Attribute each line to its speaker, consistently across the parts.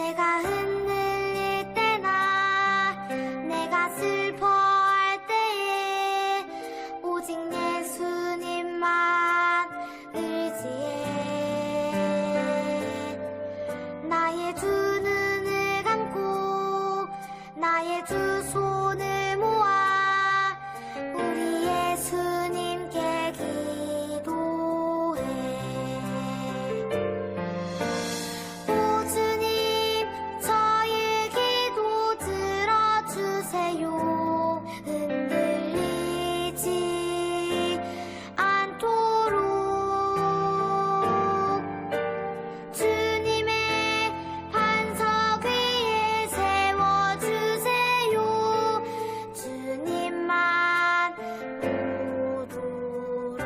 Speaker 1: 내가 흔들릴 때나 내가 슬퍼할 때에 오직 예수님만 의지해. 나의 두 눈을 감고 나의 두 손을 모아 우리 예수님께 기도해. 오 주님, 저의 기도 들어주세요. 흔들리지 않도록 주님의 반석 위에 세워주세요. 주님만 보도록.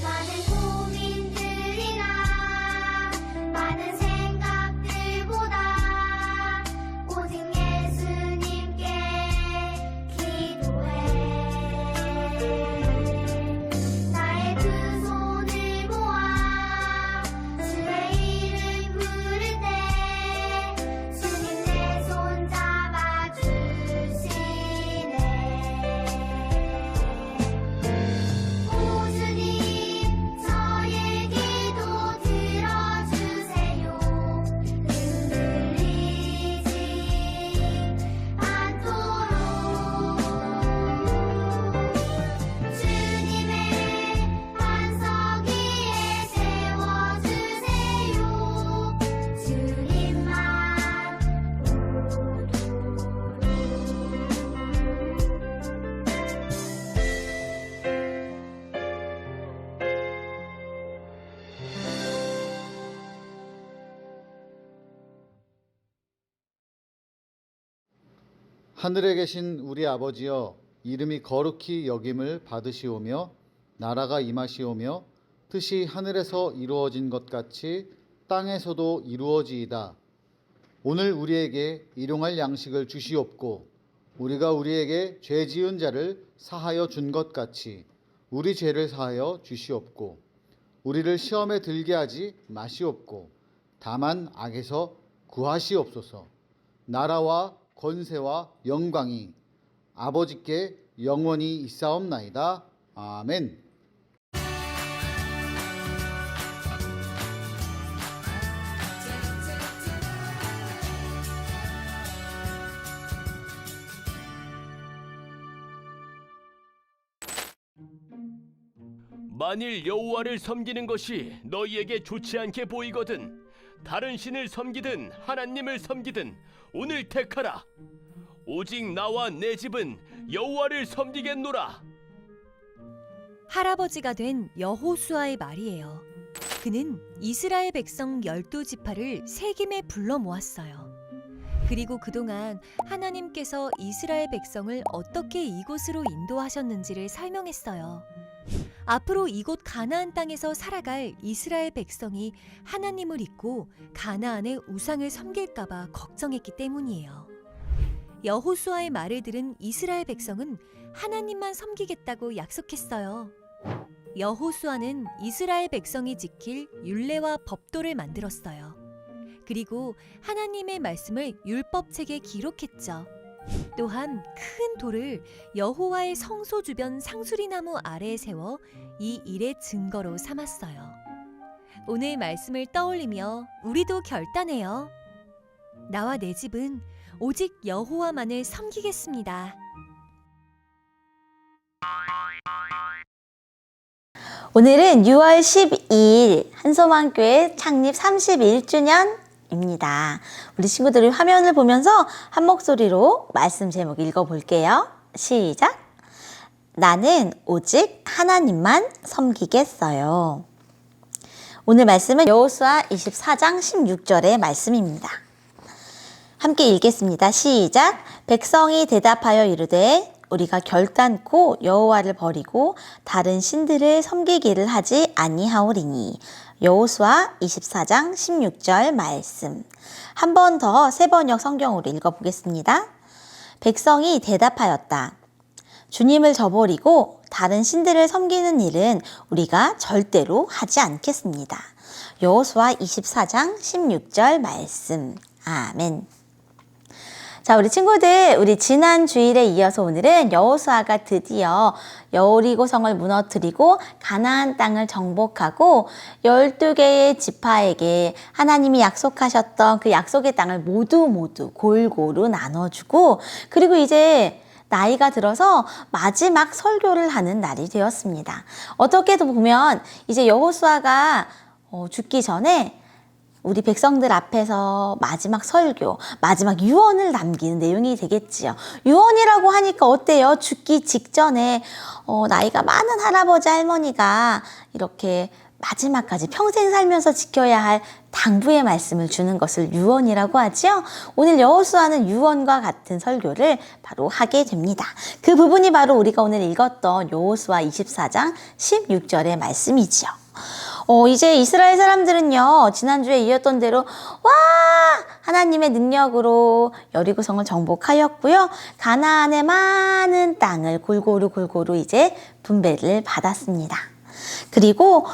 Speaker 1: 많은 고민들이나 많은 생각들보다 오직 예수님께 기도해. 나의 두 손을 모아 주의 이름 부를 때 주님 내 손 잡아주시네. 오 주님, 저의 기도 들어주세요. 흔들리지 않도록 주님의 반석 위에 세워주세요. 주님만
Speaker 2: 하늘에 계신 우리 아버지여, 이름이 거룩히 여김을 받으시오며 나라가 임하시오며 뜻이 하늘에서 이루어진 것 같이 땅에서도 이루어지이다. 오늘 우리에게 일용할 양식을 주시옵고 우리가 우리에게 죄 지은 자를 사하여 준 것 같이 우리 죄를 사하여 주시옵고 우리를 시험에 들게 하지 마시옵고 다만 악에서 구하시옵소서. 나라와 권세와 영광이 아버지께 영원히 있사옵나이다. 아멘.
Speaker 3: 만일 여호와를 섬기는 것이 너희에게 좋지 않게 보이거든 다른 신을 섬기든 하나님을 섬기든 오늘 택하라. 오직 나와 내 집은 여호와를 섬기겠노라.
Speaker 4: 할아버지가 된 여호수아의 말이에요. 그는 이스라엘 백성 12지파를 세김에 불러 모았어요. 그리고 그동안 하나님께서 이스라엘 백성을 어떻게 이곳으로 인도하셨는지를 설명했어요. 앞으로 이곳 가나안 땅에서 살아갈 이스라엘 백성이 하나님을 잊고 가나안의 우상을 섬길까봐 걱정했기 때문이에요. 여호수아의 말을 들은 이스라엘 백성은 하나님만 섬기겠다고 약속했어요. 여호수아는 이스라엘 백성이 지킬 율례와 법도를 만들었어요. 그리고 하나님의 말씀을 율법책에 기록했죠. 또한 큰 돌을 여호와의 성소 주변 상수리나무 아래에 세워 이 일의 증거로 삼았어요. 오늘 말씀을 떠올리며 우리도 결단해요. 나와 내 집은 오직 여호와만을 섬기겠습니다.
Speaker 5: 오늘은 6월 12일 한소망교회 창립 31주년입니다. 우리 친구들이 화면을 보면서 한 목소리로 말씀 제목 읽어볼게요. 시작! 나는 오직 하나님만 섬기겠어요. 오늘 말씀은 여호수아 24장 16절의 말씀입니다. 함께 읽겠습니다. 시작! 백성이 대답하여 이르되 우리가 결단코 여호와를 버리고 다른 신들을 섬기기를 하지 아니하오리니. 여호수아 24장 16절 말씀. 한 번 더 세 번역 성경으로 읽어보겠습니다. 백성이 대답하였다. 주님을 저버리고 다른 신들을 섬기는 일은 우리가 절대로 하지 않겠습니다. 여호수아 24장 16절 말씀. 아멘. 자, 우리 친구들, 우리 지난 주일에 이어서 오늘은 여호수아가 드디어 여리고성을 무너뜨리고 가나안 땅을 정복하고 12개의 지파에게 하나님이 약속하셨던 그 약속의 땅을 모두 골고루 나눠주고, 그리고 이제 나이가 들어서 마지막 설교를 하는 날이 되었습니다. 어떻게도 보면 이제 여호수아가 죽기 전에 우리 백성들 앞에서 마지막 설교, 마지막 유언을 남기는 내용이 되겠지요. 유언이라고 하니까 어때요? 죽기 직전에 나이가 많은 할아버지 할머니가 이렇게 마지막까지 평생 살면서 지켜야 할 당부의 말씀을 주는 것을 유언이라고 하지요. 오늘 여호수아는 유언과 같은 설교를 바로 하게 됩니다. 그 부분이 바로 우리가 오늘 읽었던 여호수아 24장 16절의 말씀이지요. 이제 이스라엘 사람들은요, 지난주에 이었던 대로 와! 하나님의 능력으로 여리고성을 정복하였고요. 가나안의 많은 땅을 골고루 이제 분배를 받았습니다. 그리고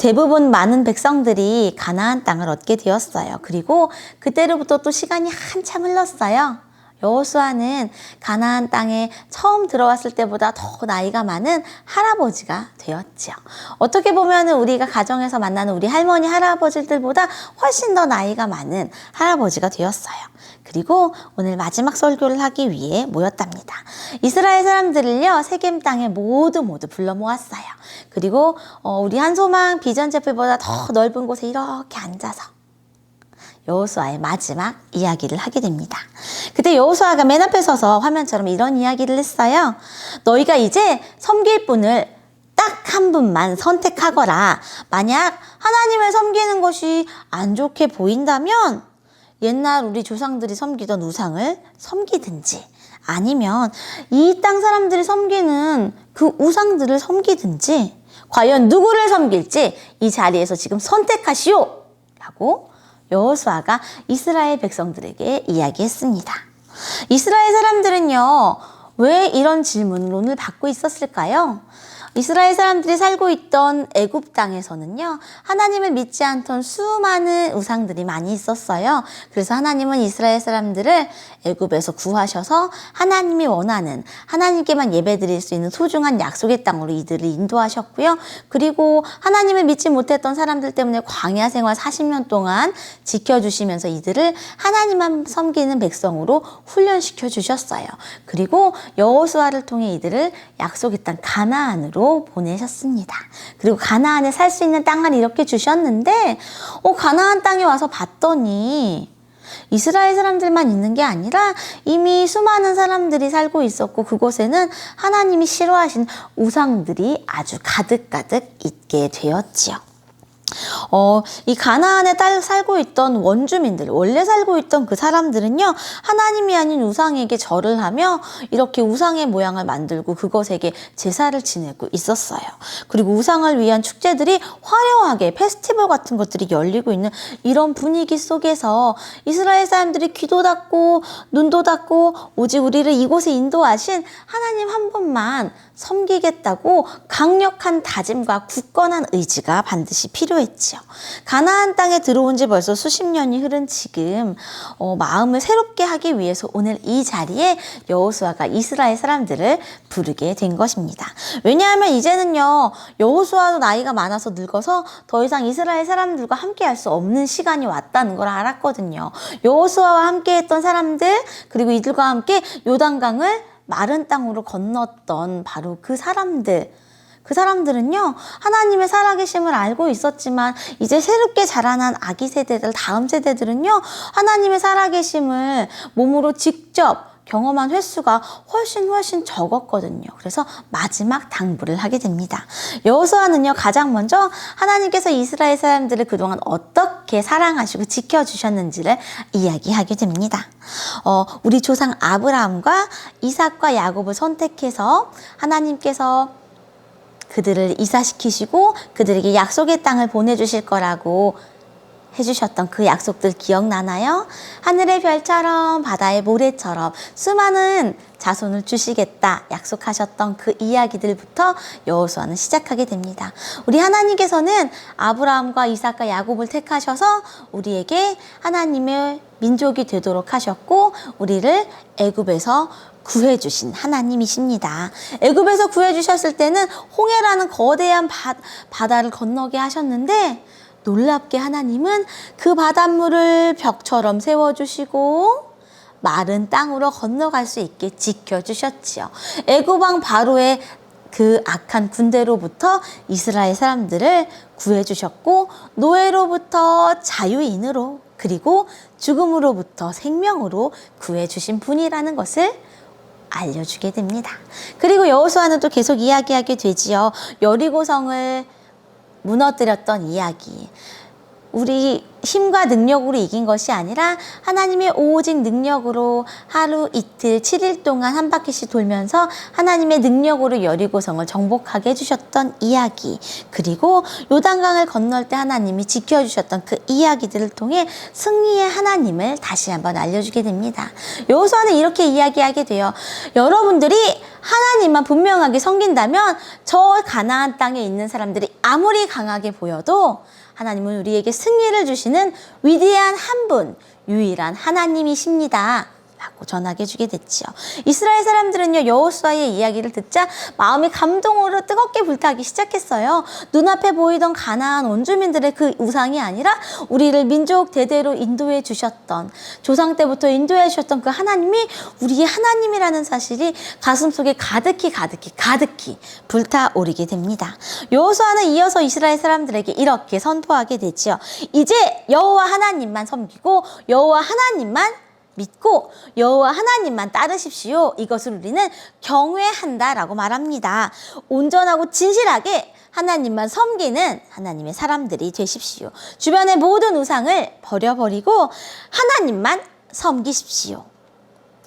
Speaker 5: 대부분 많은 백성들이 가나안 땅을 얻게 되었어요. 그리고 그때로부터 또 시간이 한참 흘렀어요. 여호수아는 가나안 땅에 처음 들어왔을 때보다 더 나이가 많은 할아버지가 되었죠. 어떻게 보면 우리가 가정에서 만나는 우리 할머니 할아버지들보다 훨씬 더 나이가 많은 할아버지가 되었어요. 그리고 오늘 마지막 설교를 하기 위해 모였답니다. 이스라엘 사람들을요, 세겜 땅에 모두 불러 모았어요. 그리고 우리 한소망 비전 제풀보다 더 넓은 곳에 이렇게 앉아서 여호수아의 마지막 이야기를 하게 됩니다. 그때 여호수아가 맨 앞에 서서 화면처럼 이런 이야기를 했어요. 너희가 이제 섬길 분을 딱 한 분만 선택하거라. 만약 하나님을 섬기는 것이 안 좋게 보인다면 옛날 우리 조상들이 섬기던 우상을 섬기든지, 아니면 이 땅 사람들이 섬기는 그 우상들을 섬기든지, 과연 누구를 섬길지 이 자리에서 지금 선택하시오! 라고 여호수아가 이스라엘 백성들에게 이야기했습니다. 이스라엘 사람들은요, 왜 이런 질문을 받고 있었을까요? 이스라엘 사람들이 살고 있던 애굽 땅에서는요, 하나님을 믿지 않던 수많은 우상들이 많이 있었어요. 그래서 하나님은 이스라엘 사람들을 애굽에서 구하셔서 하나님이 원하는, 하나님께만 예배드릴 수 있는 소중한 약속의 땅으로 이들을 인도하셨고요. 그리고 하나님을 믿지 못했던 사람들 때문에 광야 생활 40년 동안 지켜주시면서 이들을 하나님만 섬기는 백성으로 훈련시켜 주셨어요. 그리고 여호수아를 통해 이들을 약속의 땅 가나안으로 보내셨습니다. 그리고 가나안에 살 수 있는 땅을 이렇게 주셨는데, 가나안 땅에 와서 봤더니 이스라엘 사람들만 있는 게 아니라 이미 수많은 사람들이 살고 있었고, 그곳에는 하나님이 싫어하신 우상들이 아주 가득가득 있게 되었지요. 이 가나안에 살고 있던 원주민들, 원래 살고 있던 그 사람들은요, 하나님이 아닌 우상에게 절을 하며 이렇게 우상의 모양을 만들고 그것에게 제사를 지내고 있었어요. 그리고 우상을 위한 축제들이 화려하게 페스티벌 같은 것들이 열리고 있는 이런 분위기 속에서 이스라엘 사람들이 귀도 닫고 눈도 닫고 오직 우리를 이곳에 인도하신 하나님 한 분만 섬기겠다고 강력한 다짐과 굳건한 의지가 반드시 필요했지요. 가나안 땅에 들어온 지 벌써 수십 년이 흐른 지금 마음을 새롭게 하기 위해서 오늘 이 자리에 여호수아가 이스라엘 사람들을 부르게 된 것입니다. 왜냐하면 이제는요, 여호수아도 나이가 많아서 늙어서 더 이상 이스라엘 사람들과 함께 할 수 없는 시간이 왔다는 걸 알았거든요. 여호수아와 함께 했던 사람들, 그리고 이들과 함께 요단강을 마른 땅으로 건넜던 바로 그 사람들은요, 하나님의 살아계심을 알고 있었지만 이제 새롭게 자라난 아기 세대들, 다음 세대들은요, 하나님의 살아계심을 몸으로 직접 경험한 횟수가 훨씬 적었거든요. 그래서 마지막 당부를 하게 됩니다. 여호수아는요, 가장 먼저 하나님께서 이스라엘 사람들을 그동안 어떻게 사랑하시고 지켜주셨는지를 이야기하게 됩니다. 우리 조상 아브라함과 이삭과 야곱을 선택해서 하나님께서 그들을 이사시키시고 그들에게 약속의 땅을 보내주실 거라고 해주셨던 그 약속들 기억나나요? 하늘의 별처럼 바다의 모래처럼 수많은 자손을 주시겠다 약속하셨던 그 이야기들부터 여호수아는 시작하게 됩니다. 우리 하나님께서는 아브라함과 이삭과 야곱을 택하셔서 우리에게 하나님의 민족이 되도록 하셨고 우리를 애굽에서 구해주신 하나님이십니다. 애굽에서 구해주셨을 때는 홍해라는 거대한 바다를 건너게 하셨는데 놀랍게 하나님은 그 바닷물을 벽처럼 세워주시고 마른 땅으로 건너갈 수 있게 지켜주셨지요. 애굽 왕 바로의 그 악한 군대로부터 이스라엘 사람들을 구해주셨고 노예로부터 자유인으로 그리고 죽음으로부터 생명으로 구해주신 분이라는 것을 알려주게 됩니다. 그리고 여호수아는 또 계속 이야기하게 되지요. 여리고성을 무너뜨렸던 이야기. 우리 힘과 능력으로 이긴 것이 아니라 하나님의 오직 능력으로 하루 이틀 7일 동안 한 바퀴씩 돌면서 하나님의 능력으로 여리고성을 정복하게 해주셨던 이야기, 그리고 요단강을 건널 때 하나님이 지켜주셨던 그 이야기들을 통해 승리의 하나님을 다시 한번 알려주게 됩니다. 여호수아는 이렇게 이야기하게 돼요. 여러분들이 하나님만 분명하게 섬긴다면 저 가나안 땅에 있는 사람들이 아무리 강하게 보여도 하나님은 우리에게 승리를 주시는 위대한 한 분, 유일한 하나님이십니다. 라고 전하게 해주게 됐지요. 이스라엘 사람들은요, 여호수아의 이야기를 듣자 마음이 감동으로 뜨겁게 불타기 시작했어요. 눈앞에 보이던 가나안 원주민들의 그 우상이 아니라 우리를 민족 대대로 인도해 주셨던, 조상 때부터 인도해 주셨던 그 하나님이 우리의 하나님이라는 사실이 가슴속에 가득히 불타오르게 됩니다. 여호수아는 이어서 이스라엘 사람들에게 이렇게 선포하게 되지요. 이제 여호와 하나님만 섬기고 여호와 하나님만 믿고 여호와 하나님만 따르십시오. 이것을 우리는 경외한다라고 말합니다. 온전하고 진실하게 하나님만 섬기는 하나님의 사람들이 되십시오. 주변의 모든 우상을 버려버리고 하나님만 섬기십시오.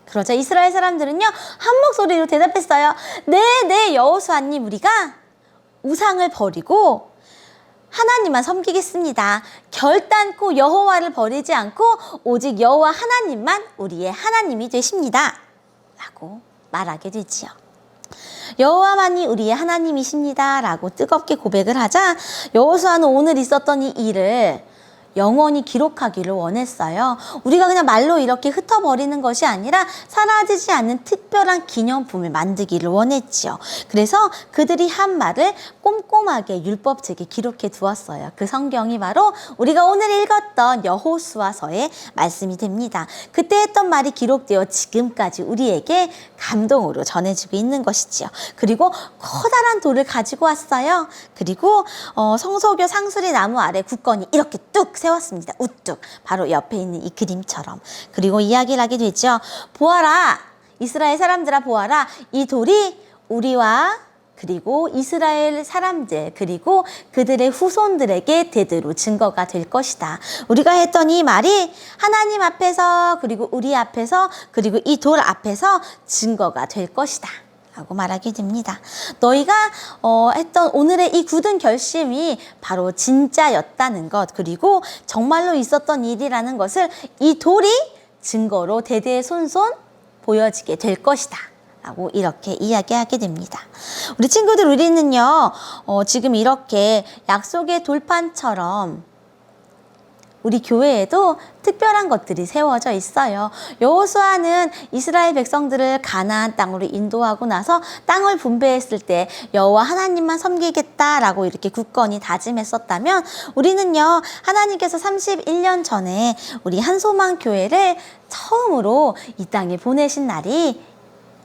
Speaker 5: 그러자 이스라엘 사람들은요, 한 목소리로 대답했어요. 네, 여호수아님, 우리가 우상을 버리고 하나님만 섬기겠습니다. 결단코 여호와를 버리지 않고 오직 여호와 하나님만 우리의 하나님이 되십니다. 라고 말하게 되지요. 여호와만이 우리의 하나님이십니다. 라고 뜨겁게 고백을 하자 여호수아는 오늘 있었던 이 일을 영원히 기록하기를 원했어요. 우리가 그냥 말로 이렇게 흩어버리는 것이 아니라 사라지지 않는 특별한 기념품을 만들기를 원했지요. 그래서 그들이 한 말을 꼼꼼하게 율법책에 기록해 두었어요. 그 성경이 바로 우리가 오늘 읽었던 여호수아서의 말씀이 됩니다. 그때 했던 말이 기록되어 지금까지 우리에게 감동으로 전해지고 있는 것이지요. 그리고 커다란 돌을 가지고 왔어요. 그리고 성소교 상수리 나무 아래 굳건히 이렇게 뚝 세웠습니다. 우뚝. 바로 옆에 있는 이 그림처럼. 그리고 이야기를 하게 되죠. 보아라. 이스라엘 사람들아 보아라. 이 돌이 우리와 그리고 이스라엘 사람들 그리고 그들의 후손들에게 대대로 증거가 될 것이다. 우리가 했던 이 말이 하나님 앞에서 그리고 우리 앞에서 그리고 이 돌 앞에서 증거가 될 것이다. 라고 말하게 됩니다. 너희가 했던 오늘의 이 굳은 결심이 바로 진짜였다는 것, 그리고 정말로 있었던 일이라는 것을 이 돌이 증거로 대대손손 보여지게 될 것이다. 라고 이렇게 이야기하게 됩니다. 우리 친구들, 우리는요, 지금 이렇게 약속의 돌판처럼 우리 교회에도 특별한 것들이 세워져 있어요. 여호수아는 이스라엘 백성들을 가나안 땅으로 인도하고 나서 땅을 분배했을 때 여호와 하나님만 섬기겠다라고 이렇게 굳건히 다짐했었다면 우리는요, 하나님께서 31년 전에 우리 한소망 교회를 처음으로 이 땅에 보내신 날이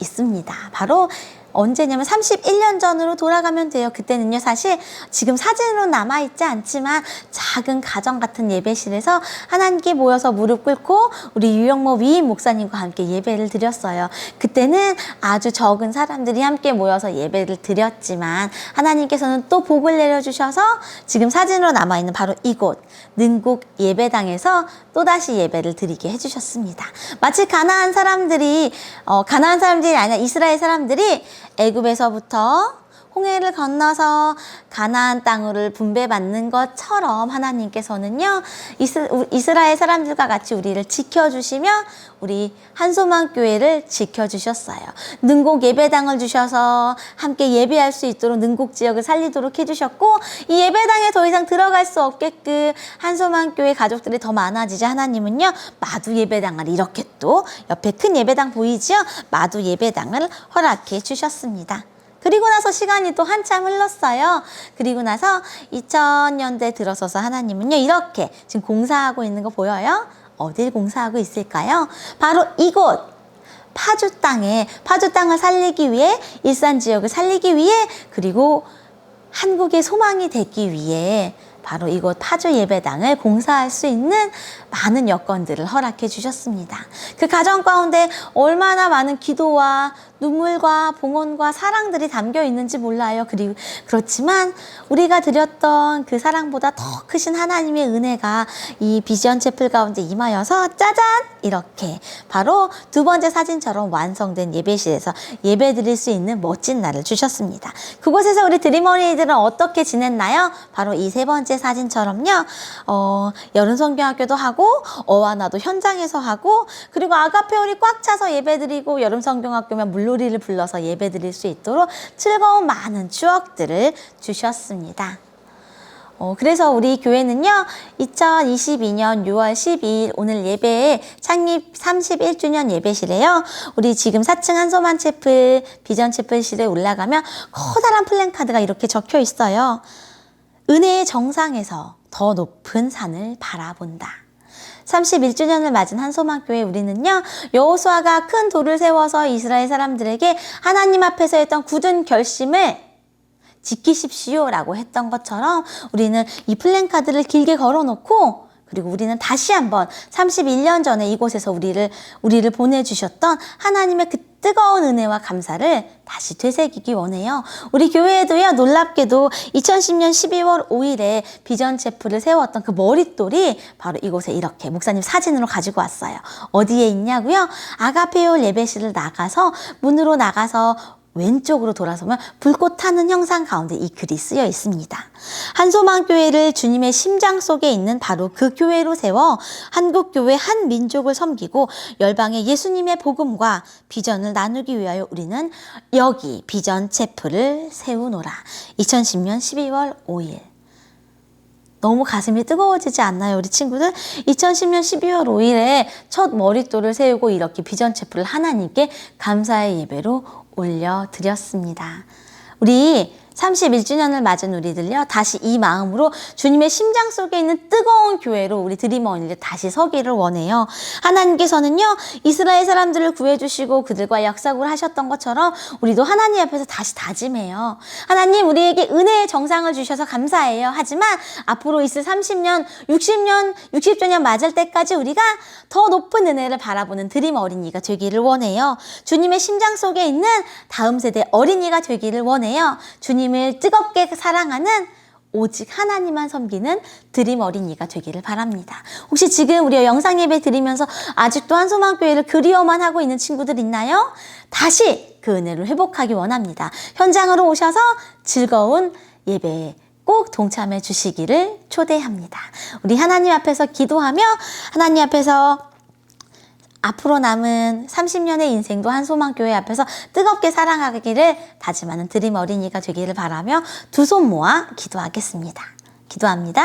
Speaker 5: 있습니다. 바로 언제냐면 31년 전으로 돌아가면 돼요. 그때는요, 사실 지금 사진으로 남아있지 않지만 작은 가정 같은 예배실에서 하나님께 모여서 무릎 꿇고 우리 유영모 위임 목사님과 함께 예배를 드렸어요. 그때는 아주 적은 사람들이 함께 모여서 예배를 드렸지만 하나님께서는 또 복을 내려주셔서 지금 사진으로 남아있는 바로 이곳 능곡 예배당에서 또다시 예배를 드리게 해주셨습니다. 마치 가나안 사람들이 아니라 이스라엘 사람들이 애굽에서부터 홍해를 건너서 가나안 땅을 분배받는 것처럼 하나님께서는요, 이스라엘 사람들과 같이 우리를 지켜주시며 우리 한소망 교회를 지켜주셨어요. 능곡 예배당을 주셔서 함께 예배할 수 있도록 능곡 지역을 살리도록 해주셨고, 이 예배당에 더 이상 들어갈 수 없게끔 한소망 교회 가족들이 더 많아지자 하나님은요, 마두 예배당을 이렇게 또 옆에 큰 예배당 보이죠? 마두 예배당을 허락해 주셨습니다. 그리고 나서 시간이 또 한참 흘렀어요. 그리고 나서 2000년대 들어서서 하나님은요, 이렇게 지금 공사하고 있는 거 보여요? 어딜 공사하고 있을까요? 바로 이곳 파주 땅을 살리기 위해, 일산 지역을 살리기 위해, 그리고 한국의 소망이 되기 위해 바로 이곳 파주 예배당을 공사할 수 있는 많은 여건들을 허락해 주셨습니다. 그 가정 가운데 얼마나 많은 기도와 눈물과 봉헌과 사랑들이 담겨 있는지 몰라요. 그렇지만 우리가 드렸던 그 사랑보다 더 크신 하나님의 은혜가 이 비전 채플 가운데 임하여서 짜잔! 이렇게 바로 두 번째 사진처럼 완성된 예배실에서 예배 드릴 수 있는 멋진 날을 주셨습니다. 그곳에서 우리 드림 어린이들은 어떻게 지냈나요? 바로 이 세 번째 사진처럼요. 여름 성경학교도 하고 어와나도 현장에서 하고, 그리고 아가페올이 꽉 차서 예배드리고 여름 성경학교면 물놀이를 불러서 예배드릴 수 있도록 즐거운 많은 추억들을 주셨습니다. 그래서 우리 교회는요, 2022년 6월 12일 오늘 예배에 창립 31주년 예배실에요. 우리 지금 4층 한소만 채플, 비전 채플실에 올라가면 커다란 플랜카드가 이렇게 적혀 있어요. 은혜의 정상에서 더 높은 산을 바라본다. 31주년을 맞은 한소망교회 우리는요, 여호수아가 큰 돌을 세워서 이스라엘 사람들에게 하나님 앞에서 했던 굳은 결심을 지키십시오라고 했던 것처럼 우리는 이 플랜카드를 길게 걸어놓고, 그리고 우리는 다시 한번 31년 전에 이곳에서 우리를 보내주셨던 하나님의 그 뜨거운 은혜와 감사를 다시 되새기기 원해요. 우리 교회에도요, 놀랍게도 2010년 12월 5일에 비전 채플을 세웠던 그 머릿돌이 바로 이곳에 이렇게 목사님 사진으로 가지고 왔어요. 어디에 있냐고요? 아가페올 예배실을 나가서, 문으로 나가서 왼쪽으로 돌아서면 불꽃 타는 형상 가운데 이 글이 쓰여 있습니다. 한소망교회를 주님의 심장 속에 있는 바로 그 교회로 세워 한국교회 한 민족을 섬기고 열방의 예수님의 복음과 비전을 나누기 위하여 우리는 여기 비전 채플을 세우노라. 2010년 12월 5일. 너무 가슴이 뜨거워지지 않나요, 우리 친구들? 2010년 12월 5일에 첫 머릿돌을 세우고 이렇게 비전 채플을 하나님께 감사의 예배로 올려드렸습니다. 우리 31주년을 맞은 우리들요, 다시 이 마음으로 주님의 심장 속에 있는 뜨거운 교회로 우리 드리머니를 다시 서기를 원해요. 하나님께서는요, 이스라엘 사람들을 구해주시고 그들과 약속을 하셨던 것처럼 우리도 하나님 앞에서 다시 다짐해요. 하나님, 우리에게 은혜의 정상을 주셔서 감사해요. 하지만 앞으로 있을 30년, 60년, 60주년 맞을 때까지 우리가 더 높은 은혜를 바라보는 드림 어린이가 되기를 원해요. 주님의 심장 속에 있는 다음 세대 어린이가 되기를 원해요. 주님을 뜨겁게 사랑하는, 오직 하나님만 섬기는 드림 어린이가 되기를 바랍니다. 혹시 지금 우리 영상 예배 드리면서 아직도 한소망교회를 그리워만 하고 있는 친구들 있나요? 다시 그 은혜를 회복하기 원합니다. 현장으로 오셔서 즐거운 예배에 꼭 동참해 주시기를 초대합니다. 우리 하나님 앞에서 기도하며 하나님 앞에서 앞으로 남은 30년의 인생도 한소망교회 앞에서 뜨겁게 사랑하기를 다짐하는 드림 어린이가 되기를 바라며 두 손 모아 기도하겠습니다. 기도합니다.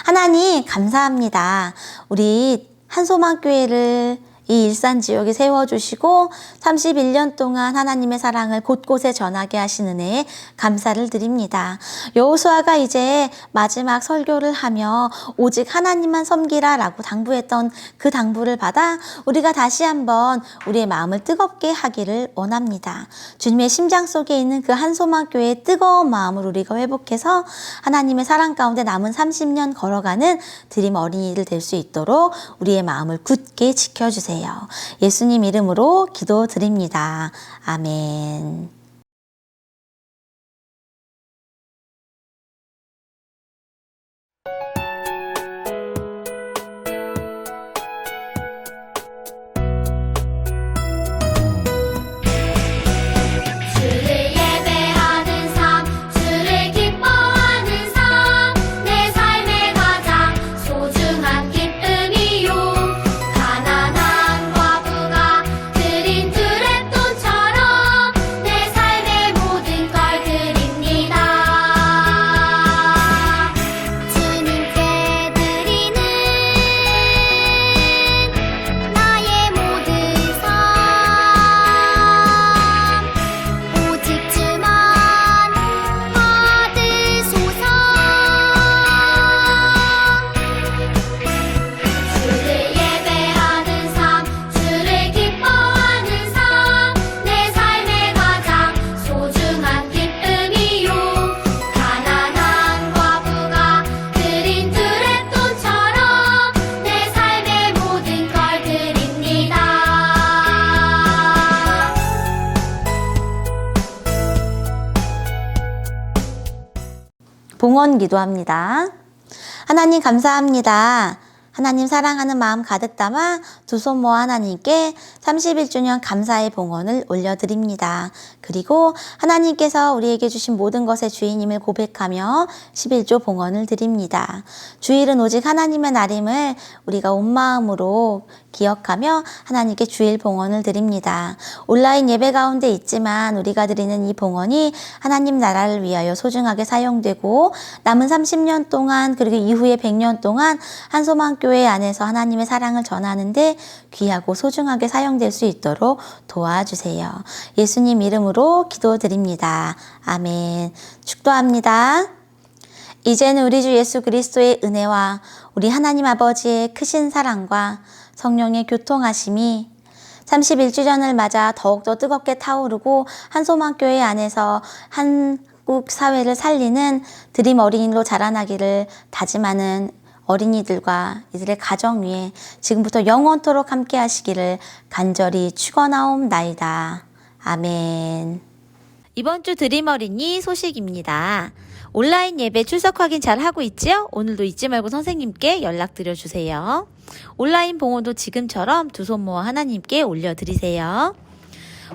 Speaker 5: 하나님, 감사합니다. 우리 한소망교회를 이 일산 지역에 세워주시고 31년 동안 하나님의 사랑을 곳곳에 전하게 하신 은혜에 감사를 드립니다. 여호수아가 이제 마지막 설교를 하며 오직 하나님만 섬기라 라고 당부했던 그 당부를 받아 우리가 다시 한번 우리의 마음을 뜨겁게 하기를 원합니다. 주님의 심장 속에 있는 그 한소망교회의 뜨거운 마음을 우리가 회복해서 하나님의 사랑 가운데 남은 30년 걸어가는 드림 어린이들 될 수 있도록 우리의 마음을 굳게 지켜주세요. 예수님 이름으로 기도드립니다. 아멘.
Speaker 1: 주를 예배하는 삶
Speaker 5: 봉헌 기도합니다. 하나님 감사합니다. 하나님 사랑하는 마음 가득 담아 두 손 모아 하나님께 31주년 감사의 봉헌을 올려드립니다. 그리고 하나님께서 우리에게 주신 모든 것의 주인임을 고백하며 11조 봉헌을 드립니다. 주일은 오직 하나님의 날임을 우리가 온 마음으로 기억하며 하나님께 주일 봉헌을 드립니다. 온라인 예배 가운데 있지만 우리가 드리는 이 봉헌이 하나님 나라를 위하여 소중하게 사용되고 남은 30년 동안 그리고 이후에 100년 동안 한소망교회 안에서 하나님의 사랑을 전하는데 귀하고 소중하게 사용될 수 있도록 도와주세요. 예수님 이름으로 기도드립니다. 아멘. 축도합니다. 이제는 우리 주 예수 그리스도의 은혜와 우리 하나님 아버지의 크신 사랑과 성령의 교통하심이 31주년을 맞아 더욱더 뜨겁게 타오르고 한소망교회 안에서 한국 사회를 살리는 드림 어린이로 자라나기를 다짐하는 어린이들과 이들의 가정 위에 지금부터 영원토록 함께 하시기를 간절히 축원하옵나이다. 아멘. 이번 주 드림 어린이 소식입니다. 온라인 예배 출석 확인 잘 하고 있지요? 오늘도 잊지 말고 선생님께 연락드려 주세요. 온라인 봉헌도 지금처럼 두 손 모아 하나님께 올려드리세요.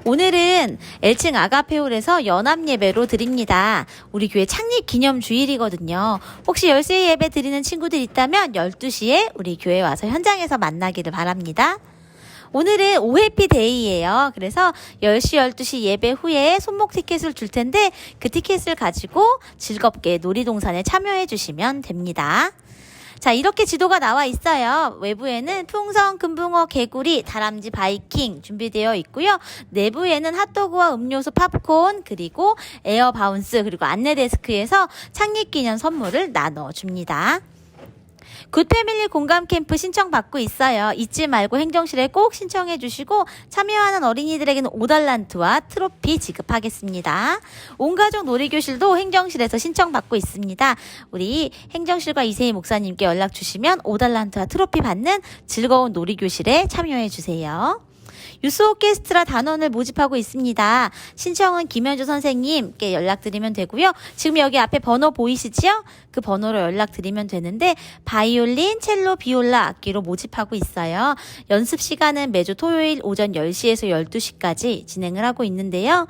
Speaker 5: 오늘은 엘층 아가페홀에서 연합 예배로 드립니다. 우리 교회 창립 기념 주일이거든요. 혹시 10시에 예배 드리는 친구들 있다면 12시에 우리 교회 와서 현장에서 만나기를 바랍니다. 오늘은 오해피 데이예요. 그래서 10시, 12시 예배 후에 손목 티켓을 줄 텐데 그 티켓을 가지고 즐겁게 놀이동산에 참여해 주시면 됩니다. 자, 이렇게 지도가 나와 있어요. 외부에는 풍선, 금붕어, 개구리, 다람쥐, 바이킹 준비되어 있고요. 내부에는 핫도그와 음료수, 팝콘, 그리고 에어 바운스, 그리고 안내 데스크에서 창립기념 선물을 나눠줍니다. 굿패밀리 공감 캠프 신청받고 있어요. 잊지 말고 행정실에 꼭 신청해 주시고 참여하는 어린이들에게는 5달란트와 트로피 지급하겠습니다. 온가족 놀이교실도 행정실에서 신청받고 있습니다. 우리 행정실과 이세희 목사님께 연락 주시면 5달란트와 트로피 받는 즐거운 놀이교실에 참여해 주세요. 유스 오케스트라 단원을 모집하고 있습니다. 신청은 김현주 선생님께 연락드리면 되고요. 지금 여기 앞에 번호 보이시지요? 그 번호로 연락드리면 되는데 바이올린, 첼로, 비올라 악기로 모집하고 있어요. 연습 시간은 매주 토요일 오전 10시에서 12시까지 진행을 하고 있는데요.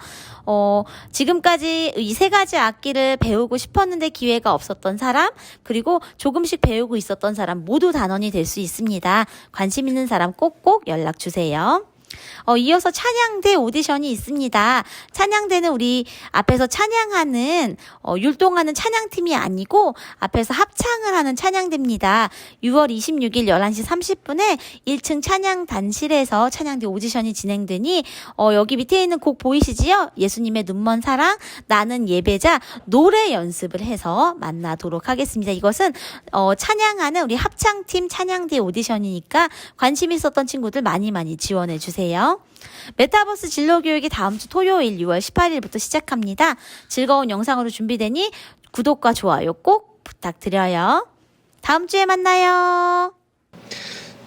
Speaker 5: 지금까지 이 세 가지 악기를 배우고 싶었는데 기회가 없었던 사람, 그리고 조금씩 배우고 있었던 사람 모두 단원이 될 수 있습니다. 관심 있는 사람 꼭꼭 연락 주세요. 이어서 찬양대 오디션이 있습니다. 찬양대는 우리 앞에서 찬양하는 율동하는 찬양팀이 아니고 앞에서 합창을 하는 찬양대입니다. 6월 26일 11시 30분에 1층 찬양단실에서 찬양대 오디션이 진행되니 여기 밑에 있는 곡 보이시지요? 예수님의 눈먼 사랑, 나는 예배자 노래 연습을 해서 만나도록 하겠습니다. 이것은 찬양하는 우리 합창팀 찬양대 오디션이니까 관심 있었던 친구들 많이 지원해 주세요. 메타버스 진로교육이 다음 주 토요일 6월 18일부터 시작합니다. 즐거운 영상으로 준비되니 구독과 좋아요 꼭 부탁드려요. 다음 주에 만나요.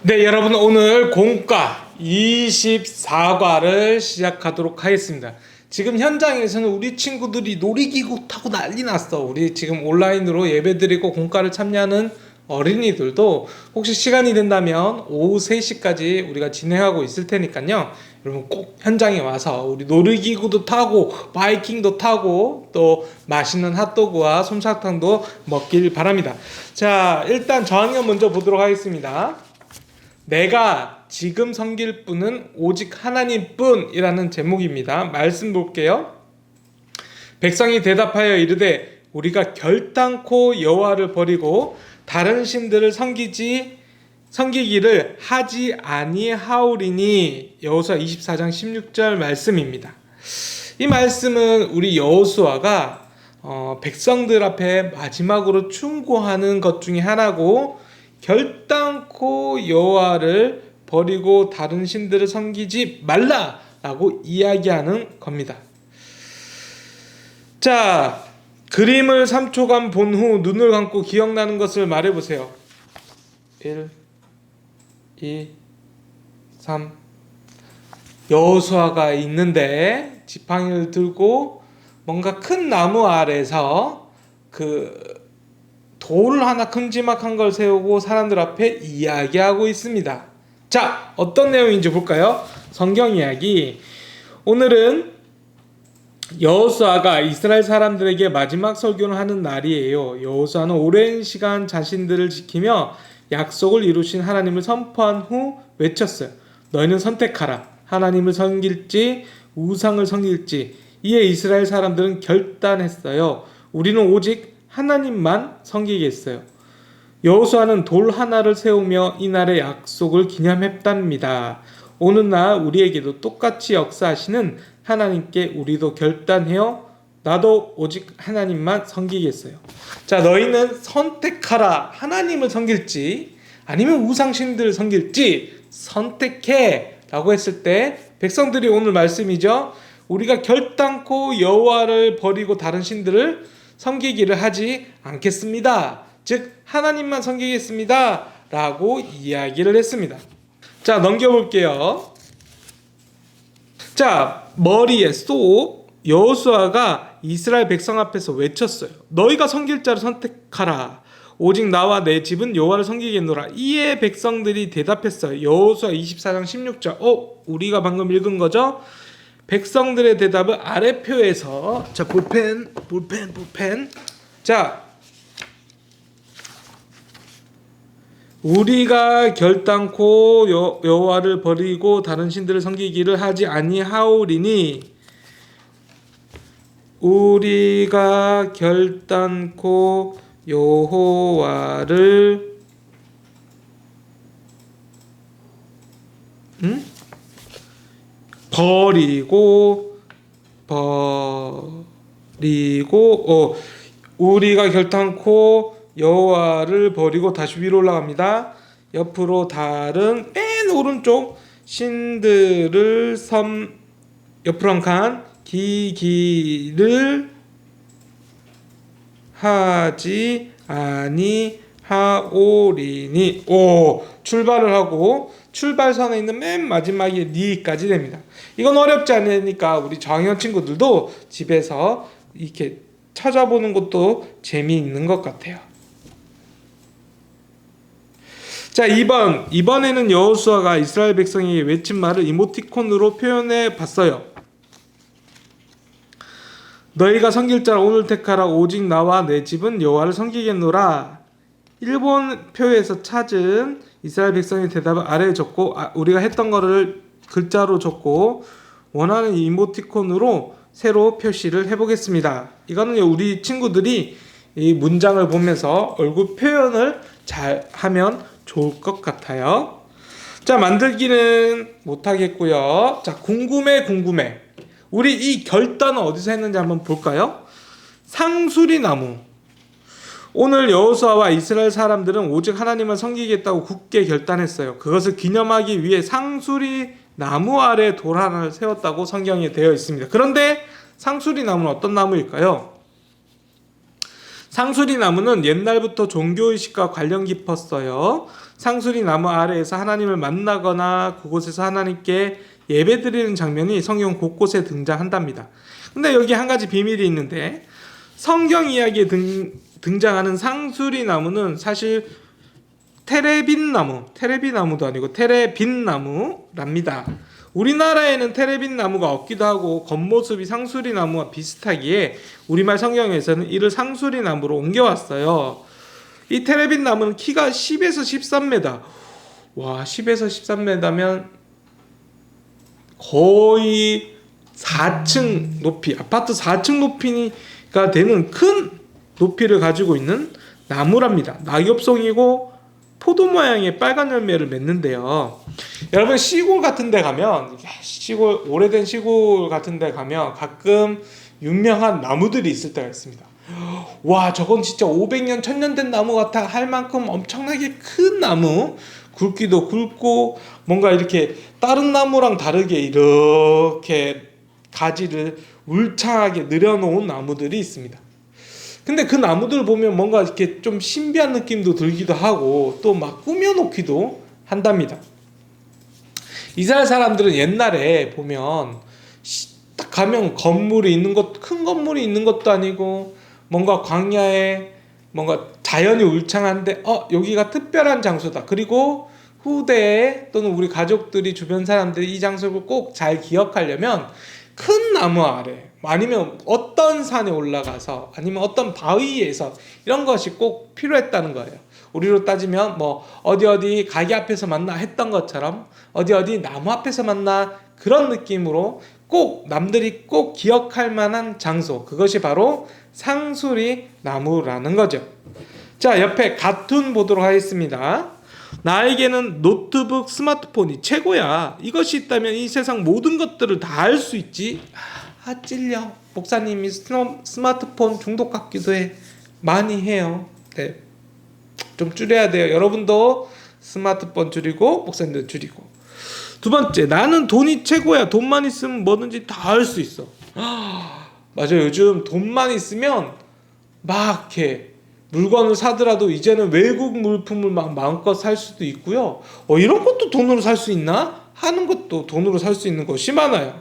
Speaker 6: 네, 여러분 오늘 공과 24과를 시작하도록 하겠습니다. 지금 현장에서는 우리 친구들이 놀이기구 타고 난리 났어. 우리 지금 온라인으로 예배드리고 공과를 참여하는 어린이들도 혹시 시간이 된다면 오후 3시까지 우리가 진행하고 있을 테니까요. 여러분 꼭 현장에 와서 우리 놀이기구도 타고 바이킹도 타고 또 맛있는 핫도그와 솜사탕도 먹길 바랍니다. 자, 일단 저학년 먼저 보도록 하겠습니다. 내가 지금 섬길 분은 오직 하나님뿐 이라는 제목입니다. 말씀 볼게요. 백성이 대답하여 이르되 우리가 결단코 여호와를 버리고 다른 신들을 섬기기를 하지 아니하오리니. 여호수아 24장 16절 말씀입니다. 이 말씀은 우리 여호수아가 백성들 앞에 마지막으로 충고하는 것 중에 하나고, 결단코 여호와를 버리고 다른 신들을 섬기지 말라라고 이야기하는 겁니다. 자, 그림을 3초간 본 후 눈을 감고 기억나는 것을 말해보세요. 1, 2, 3. 여호수아가 있는데 지팡이를 들고 뭔가 큰 나무 아래서 그 돌 하나 큼지막한 걸 세우고 사람들 앞에 이야기하고 있습니다. 자, 어떤 내용인지 볼까요? 성경 이야기. 오늘은 여호수아가 이스라엘 사람들에게 마지막 설교를 하는 날이에요. 여호수아는 오랜 시간 자신들을 지키며 약속을 이루신 하나님을 선포한 후 외쳤어요. 너희는 선택하라. 하나님을 섬길지 우상을 섬길지. 이에 이스라엘 사람들은 결단했어요. 우리는 오직 하나님만 섬기겠어요. 여호수아는 돌 하나를 세우며 이날의 약속을 기념했답니다. 오늘날 우리에게도 똑같이 역사하시는 하나님께 우리도 결단해요. 나도 오직 하나님만 섬기겠어요. 자, 너희는 선택하라. 하나님을 섬길지 아니면 우상신들을 섬길지 선택해 라고 했을 때 백성들이 오늘 말씀이죠. 우리가 결단코 여호와를 버리고 다른 신들을 섬기기를 하지 않겠습니다. 즉 하나님만 섬기겠습니다 라고 이야기를 했습니다. 자, 넘겨볼게요. 자, 머리에 쏙 여호수아가 이스라엘 백성 앞에서 외쳤어요. 너희가 섬길 자를 선택하라. 오직 나와 내 집은 여호와를 섬기겠노라. 이에 백성들이 대답했어요. 여호수아 24장 16절. 우리가 방금 읽은 거죠? 백성들의 대답을 아래표에서 자, 볼펜. 자, 우리가 결단코 여호와를 버리고 다른 신들을 섬기기를 하지 아니하오리니 우리가 결단코 여호와를 우리가 결단코 여호와를 버리고 다시 위로 올라갑니다. 옆으로 다른 맨 오른쪽 신들을 옆으로 한 칸 기기를 하지 아니하오리니. 출발을 하고 출발선에 있는 맨 마지막에 니까지 됩니다. 이건 어렵지 않으니까 우리 저학년 친구들도 집에서 이렇게 찾아보는 것도 재미있는 것 같아요. 자, 이번에는 여호수아가 이스라엘 백성에게 외친 말을 이모티콘으로 표현해 봤어요. 너희가 섬길 자를 오늘 택하라. 오직 나와 내 집은 여호와를 섬기겠노라. 일본 표에서 찾은 이스라엘 백성의 대답을 아래에 적고 우리가 했던 거를 글자로 적고 원하는 이모티콘으로 새로 표시를 해보겠습니다. 이거는 우리 친구들이 이 문장을 보면서 얼굴 표현을 잘 하면 좋을 것 같아요. 자, 만들기는 못하겠고요. 자, 궁금해. 우리 이 결단은 어디서 했는지 한번 볼까요? 상수리나무. 오늘 여호수아와 이스라엘 사람들은 오직 하나님을 섬기겠다고 굳게 결단했어요. 그것을 기념하기 위해 상수리나무 아래 돌 하나를 세웠다고 성경에 되어 있습니다. 그런데 상수리나무는 어떤 나무일까요? 상수리나무는 옛날부터 종교의식과 관련 깊었어요. 상수리나무 아래에서 하나님을 만나거나 그곳에서 하나님께 예배드리는 장면이 성경 곳곳에 등장한답니다. 근데 여기 한 가지 비밀이 있는데 성경 이야기에 등장하는 상수리나무는 사실 테레빈나무도 아니고 테레빈나무랍니다. 우리나라에는 테레빈나무가 없기도 하고 겉모습이 상수리나무와 비슷하기에 우리말 성경에서는 이를 상수리나무로 옮겨왔어요. 이 테레빈나무는 키가 10에서 13m. 와, 10에서 13m면 거의 4층 높이, 아파트 4층 높이가 되는 큰 높이를 가지고 있는 나무랍니다. 낙엽송이고 포도 모양의 빨간 열매를 맺는데요. 여러분 시골 같은 데 가면, 오래된 시골 같은 데 가면 가끔 유명한 나무들이 있을 때가 있습니다. 와, 저건 진짜 500년, 1000년 된 나무 같아 할 만큼 엄청나게 큰 나무, 굵기도 굵고 뭔가 이렇게 다른 나무랑 다르게 이렇게 가지를 울창하게 늘여놓은 나무들이 있습니다. 근데 그 나무들 보면 뭔가 이렇게 좀 신비한 느낌도 들기도 하고 또 막 꾸며놓기도 한답니다. 이스라엘 사람들은 옛날에 보면 딱 가면 건물이 있는 것, 큰 건물이 있는 것도 아니고 뭔가 광야에 뭔가 자연이 울창한데 여기가 특별한 장소다. 그리고 후대에 또는 우리 가족들이 주변 사람들이 이 장소를 꼭 잘 기억하려면 큰 나무 아래 아니면 어떤 산에 올라가서 아니면 어떤 바위에서 이런 것이 꼭 필요했다는 거예요. 우리로 따지면 뭐 어디 가게 앞에서 만나 했던 것처럼 어디 나무 앞에서 만나 그런 느낌으로 꼭 남들이 꼭 기억할 만한 장소, 그것이 바로 상수리 나무라는 거죠. 자, 옆에 가툰 보도록 하겠습니다. 나에게는 노트북, 스마트폰이 최고야. 이것이 있다면 이 세상 모든 것들을 다 알 수 있지. 찔려. 목사님이 스마트폰 중독 같기도 해. 많이 해요. 네. 좀 줄여야 돼요. 여러분도 스마트폰 줄이고 목사님도 줄이고. 두 번째, 나는 돈이 최고야. 돈만 있으면 뭐든지 다 할 수 있어. 맞아요. 요즘 돈만 있으면 막 이렇게 물건을 사더라도 이제는 외국 물품을 막 마음껏 살 수도 있고요. 이런 것도 돈으로 살 수 있나? 하는 것도 돈으로 살 수 있는 것이 많아요.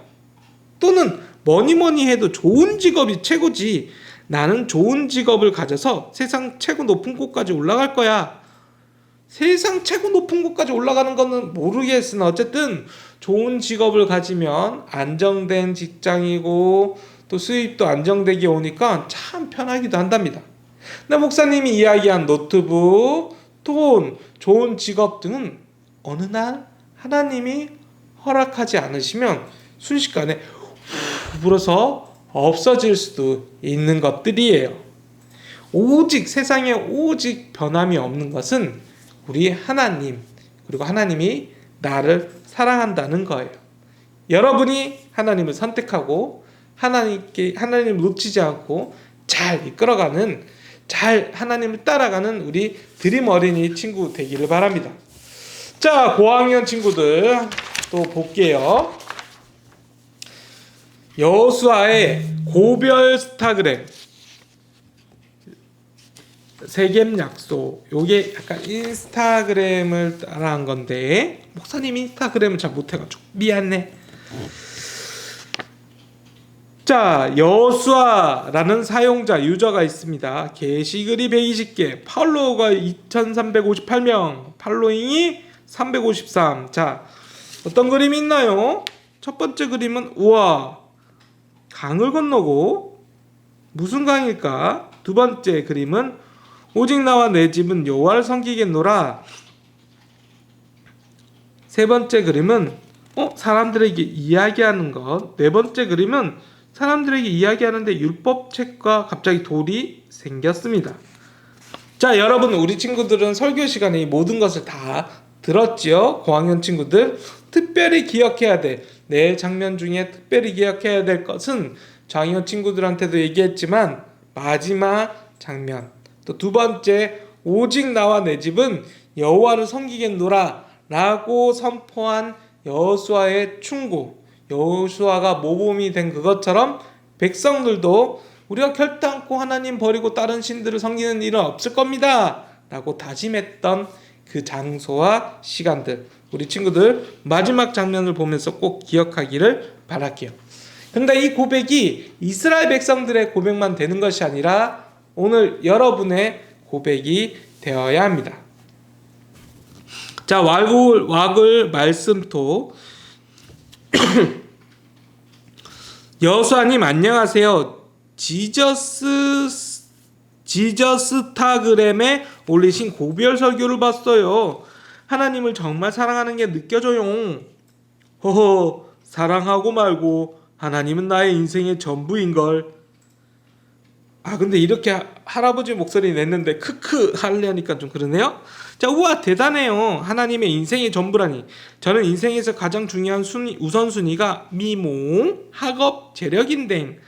Speaker 6: 또는 뭐니 해도 좋은 직업이 최고지. 나는 좋은 직업을 가져서 세상 최고 높은 곳까지 올라갈 거야. 세상 최고 높은 곳까지 올라가는 거는 모르겠으나 어쨌든 좋은 직업을 가지면 안정된 직장이고 또 수입도 안정되게 오니까 참 편하기도 한답니다. 근데 목사님이 이야기한 노트북, 돈, 좋은 직업 등은 어느 날 하나님이 허락하지 않으시면 순식간에 불어서 없어질 수도 있는 것들이에요. 오직 세상에 오직 변함이 없는 것은 우리 하나님, 그리고 하나님이 나를 사랑한다는 거예요. 여러분이 하나님을 선택하고 하나님을 놓치지 않고 잘 이끌어가는, 잘 하나님을 따라가는 우리 드림 어린이 친구 되기를 바랍니다. 자, 고학년 친구들 또 볼게요. 여호수아의 고별 스타그램, 세겜 약속, 요게 약간 인스타그램을 따라한 건데 목사님 인스타그램을 잘 못해가지고 미안해. 자, 여호수아라는 사용자 유저가 있습니다. 게시글이 120개, 팔로워가 2358명, 팔로잉이 353. 자, 어떤 그림이 있나요? 첫 번째 그림은 우와, 강을 건너고, 무슨 강일까? 두 번째 그림은 오직 나와 내 집은 여호와를 섬기겠노라. 세 번째 그림은 사람들에게 이야기하는 것. 네 번째 그림은 사람들에게 이야기하는데 율법책과 갑자기 돌이 생겼습니다. 자, 여러분, 우리 친구들은 설교 시간에 이 모든 것을 다 들었지요? 고학년 친구들, 특별히 기억해야 돼. 내 장면 중에 특별히 기억해야 될 것은 장학년 친구들한테도 얘기했지만 마지막 장면, 또 두 번째, 오직 나와 내 집은 여호와를 섬기겠노라 라고 선포한 여호수아의 충고, 여호수아가 모범이 된 그것처럼 백성들도 우리가 결단코 하나님 버리고 다른 신들을 섬기는 일은 없을 겁니다 라고 다짐했던 그 장소와 시간들, 우리 친구들 마지막 장면을 보면서 꼭 기억하기를 바랄게요. 근데 이 고백이 이스라엘 백성들의 고백만 되는 것이 아니라 오늘 여러분의 고백이 되어야 합니다. 자, 와글 말씀토. 여호수아님 안녕하세요. 지저스타그램에 올리신 고별 설교를 봤어요. 하나님을 정말 사랑하는 게 느껴져요. 허허, 사랑하고 말고 하나님은 나의 인생의 전부인걸. 근데 이렇게 할아버지 목소리 냈는데 크크 하려니까 좀 그러네요. 자, 우와, 대단해요. 하나님의 인생의 전부라니. 저는 인생에서 가장 중요한 우선순위가 미모, 학업, 재력인데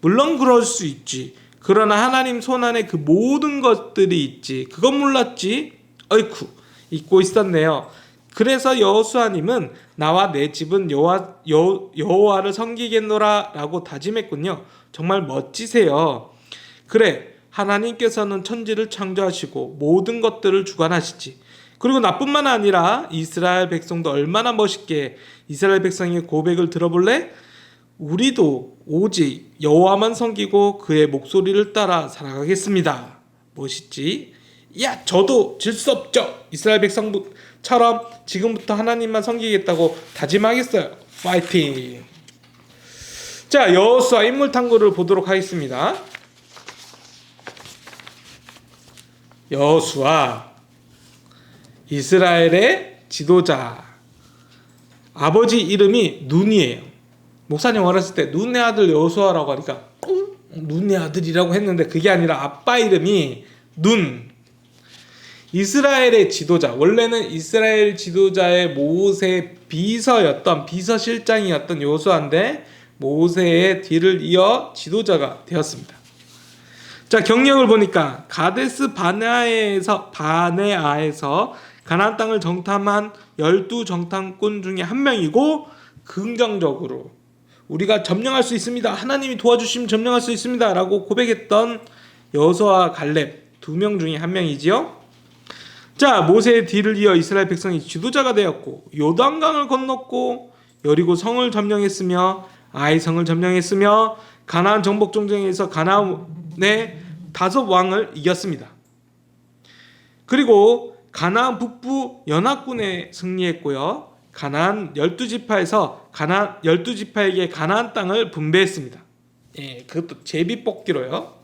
Speaker 6: 물론 그럴 수 있지. 그러나 하나님 손안에 그 모든 것들이 있지. 그건 몰랐지? 어이쿠, 잊고 있었네요. 그래서 여호수아님은 나와 내 집은 여호와를 섬기겠노라 라고 다짐했군요. 정말 멋지세요. 그래, 하나님께서는 천지를 창조하시고 모든 것들을 주관하시지. 그리고 나뿐만 아니라 이스라엘 백성도 얼마나 멋있게. 이스라엘 백성의 고백을 들어볼래? 우리도 오직 여호와만 섬기고 그의 목소리를 따라 살아가겠습니다. 멋있지? 야, 저도 질 수 없죠. 이스라엘 백성처럼 지금부터 하나님만 섬기겠다고 다짐하겠어요. 파이팅. 자, 여호수아 인물 탐구를 보도록 하겠습니다. 여호수아, 이스라엘의 지도자. 아버지 이름이 눈이에요. 목사님 어렸을 때 눈의 아들 여호수아라고 하니까 눈의 아들이라고 했는데 그게 아니라 아빠 이름이 눈. 이스라엘의 지도자. 원래는 이스라엘 지도자의 모세 비서실장이었던 여호수아인데 모세의 뒤를 이어 지도자가 되었습니다. 자, 경력을 보니까 가데스 바네아에서 가나안 땅을 정탐한 12정탐꾼 중에 한 명이고, 긍정적으로 우리가 점령할 수 있습니다, 하나님이 도와주시면 점령할 수 있습니다 라고 고백했던 여호수아와 갈렙 2명 중에 한 명이지요. 자, 모세의 뒤를 이어 이스라엘 백성이 지도자가 되었고, 요단강을 건넜고, 여리고 성을 점령했으며 아이 성을 점령했으며 가나안 정복 전쟁에서 가나안의 5 왕을 이겼습니다. 그리고 가나안 북부 연합군에 승리했고요. 가나안 12지파에서 가나안 12지파에게 가나안 땅을 분배했습니다. 예, 그것도 제비 뽑기로요.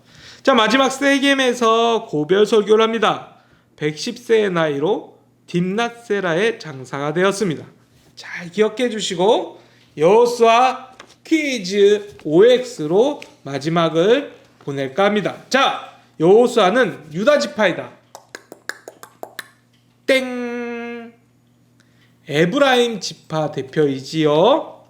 Speaker 6: 자, 마지막 세겜에서 고별 설교를 합니다. 110세의 나이로 딥낫세라의 장사가 되었습니다. 잘 기억해 주시고 여호수아 퀴즈 OX로 마지막을 보낼까 합니다. 자, 여호수아는 유다 지파이다. 땡. 에브라임 지파 대표이지요.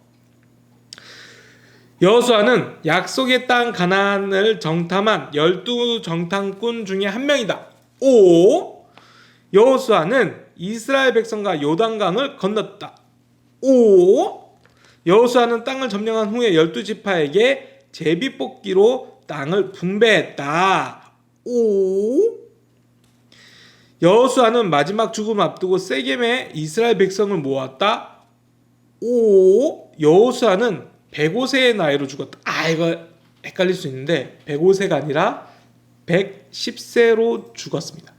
Speaker 6: 여호수아는 약속의 땅 가나안을 정탐한 12정탐꾼 중에 한 명이다. 오. 여호수아는 이스라엘 백성과 요단강을 건넜다. 오. 여호수아는 땅을 점령한 후에 12지파에게 제비뽑기로 땅을 분배했다. 오. 여호수아는 마지막 죽음을 앞두고 세겜에 이스라엘 백성을 모았다. 오. 여호수아는 105세의 나이로 죽었다. 이거 헷갈릴 수 있는데 105세가 아니라 110세로 죽었습니다.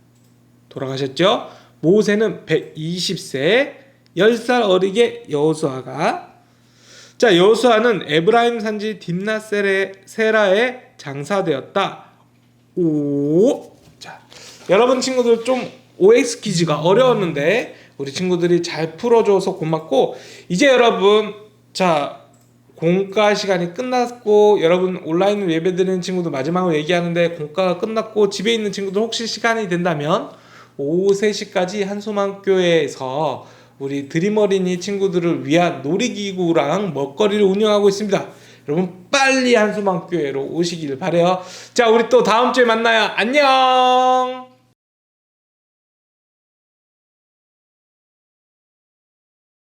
Speaker 6: 돌아가셨죠? 모세는 120세, 10살 어리게 여호수아가. 자, 여호수아는 에브라임 산지 딥낫세라의 장사되었다. 오. 자, 여러분 친구들 좀 OX 퀴즈가 어려웠는데 우리 친구들이 잘 풀어줘서 고맙고, 이제 여러분 자 공과 시간이 끝났고, 여러분 온라인으로 예배드리는 친구들 마지막으로 얘기하는데 공과가 끝났고 집에 있는 친구들 혹시 시간이 된다면 오후 3시까지 한소망교회에서 우리 드림 어린이 친구들을 위한 놀이기구랑 먹거리를 운영하고 있습니다. 여러분 빨리 한소망교회로 오시길 바래요. 자, 우리 또 다음 주에 만나요. 안녕.